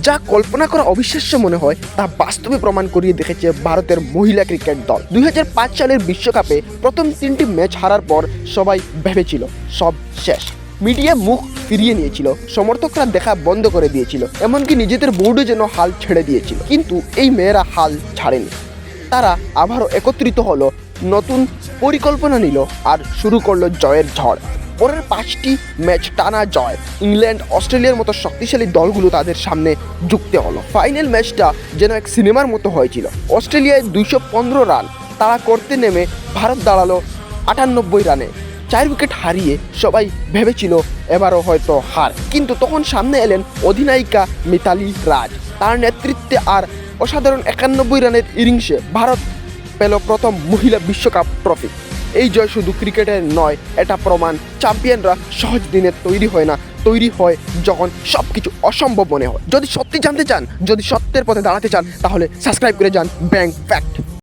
যা কল্পনা করা অবিশ্বাস্য মনে হয় তা বাস্তবে প্রমাণ করিয়ে দেখেছে ভারতের মহিলা ক্রিকেট দল। 2005 সালের বিশ্বকাপে প্রথম 3টি ম্যাচ হারার পর সবাই ভেবেছিল সব শেষ। মিডিয়া মুখ ফিরিয়ে নিয়েছিল, সমর্থকরা দেখা বন্ধ করে দিয়েছিল, এমনকি নিজেদের বোর্ডও যেন হাল ছেড়ে দিয়েছিল। কিন্তু এই মেয়েরা হাল ছাড়েনি। তারা আবারও একত্রিত হলো, নতুন পরিকল্পনা নিল আর শুরু করলো জয়ের ঝড়। পরের 5টি ম্যাচ টানা জয়, ইংল্যান্ড অস্ট্রেলিয়ার মতো শক্তিশালী দলগুলো তাদের সামনে যুক্ত হলো। ফাইনাল ম্যাচটা যেন এক সিনেমার মতো হয়েছিল। অস্ট্রেলিয়ায় 215 রান তাড়া করতে নেমে ভারত দাঁড়ালো 98 রানে। 4 উইকেট হারিয়ে সবাই ভেবেছিল এবারও হয়তো হার, কিন্তু তখন সামনে এলেন অধিনায়িকা মিতালি রাজ। তার নেতৃত্বে আর অসাধারণ 91 রানের ইনিংসে ভারত পেল প্রথম মহিলা বিশ্বকাপ ট্রফি। এই জয় শুধু ক্রিকেটের নয়, এটা প্রমাণ চ্যাম্পিয়নরা সহজ দিনে তৈরি হয় না, তৈরি হয় যখন সব কিছু অসম্ভব মনে হয়। যদি সত্যি জানতে চান, যদি সত্যের পথে দাঁড়াতে চান, তাহলে সাবস্ক্রাইব করে যান ব্যাং ফ্যাক্ট।